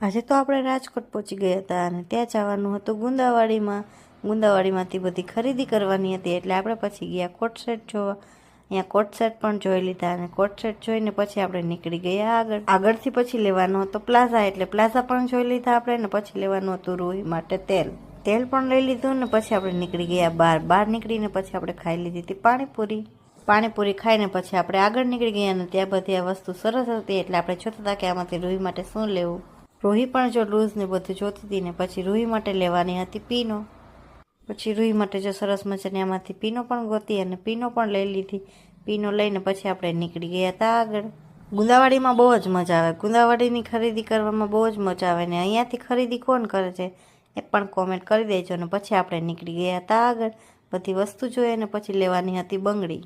આજે તો આપણે રાજકોટ પહોંચી ગયા હતા અને ત્યાં જવાનું હતું ગુંદાવાડીમાં. ગુંદાવાડીમાંથી બધી ખરીદી કરવાની હતી એટલે આપણે પછી ગયા કોટ સેટ જોવા. અહીંયા કોટ સેટ પણ જોઈ લીધા અને કોટ સેટ જોઈને પછી આપણે નીકળી ગયા આગળથી પછી લેવાનો હતો પ્લાઝા, એટલે પ્લાઝા પણ જોઈ લીધા આપણે ને પછી લેવાનું હતું રૂહી માટે તેલ પણ લઈ લીધું ને પછી આપણે નીકળી ગયા બહાર નીકળીને પછી આપણે ખાઈ લીધી હતી પાણીપુરી ખાઈને પછી આપણે આગળ નીકળી ગયા અને ત્યાં બધી આ વસ્તુ સરસ હતી એટલે આપણે જોતા હતા કે આમાંથી રૂહી માટે શું લેવું. રૂહી પણ જો લૂઝ ને બધું જોતી હતી ને પછી રૂહી માટે લેવાની હતી પીનો. પછી રૂહી માટે જો સરસ મજાની આમાંથી પીનો પણ ગોતી અને પીનો પણ લઈ લીધી. પીનો લઈને પછી આપણે નીકળી ગયા હતા આગળ. ગુંદાવાડીમાં બહુ જ મજા આવે, ગુંદાવાડીની ખરીદી કરવામાં બહુ જ મજા આવે ને અહીંયાથી ખરીદી કોણ કરે છે એ પણ કોમેન્ટ કરી દેજો. ને પછી આપણે નીકળી ગયા હતા આગળ. બધી વસ્તુ જોઈએ ને પછી લેવાની હતી બંગડી.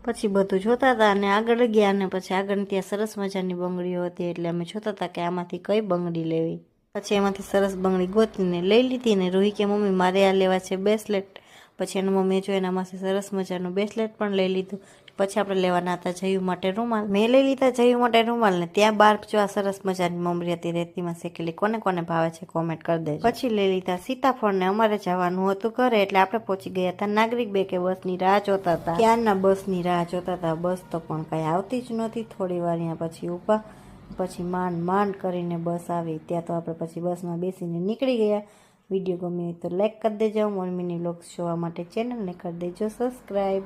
પછી બધું જોતા હતા અને આગળ ગયા અને પછી આગળ ત્યાં સરસ મજાની બંગડીઓ હતી એટલે અમે જોતા હતા કે આમાંથી કઈ બંગડી લેવી. પછી એમાંથી સરસ બંગડી ગોતીને લઈ લીધી ને રૂહી કે મમ્મી મારે આ લેવા છે બ્રેસલેટ. પછી એનું મમ્મીએ જો એનામાંથી સરસ મજાનું બ્રેસલેટ પણ લઈ લીધું. પછી આપણે લેવાના હતા જયું માટે રૂમાલ. મેં લઈ લીધા જયું માટે રૂમાલ ને ત્યાં બહાર જો આ સરસ મજાની મમરી હતી રેતીમાં શેકેલી, કોને કોને ભાવે છે કોમેન્ટ કરી દેજો. પછી લઈ લીધા સીતાફળ ને અમારે જવાનું હતું ઘરે એટલે આપણે પહોંચી ગયા હતા નાગરિક બે કે બસની રાહ જોતા હતા. ક્યારના બસની રાહ જોતા હતા, બસ તો પણ કઈ આવતી જ નહોતી. થોડી વાર અહીંયા પછી ઊભા, પછી માંડ કરીને બસ આવી. ત્યાં તો આપણે પછી બસમાં બેસીને નીકળી ગયા. વિડીયો ગમ્યો હોય તો લાઈક કરી દેજો. મોર્નિંગ વ્લોગ્સ જોવા માટે ચેનલને કરી દેજો સબસ્ક્રાઈબ.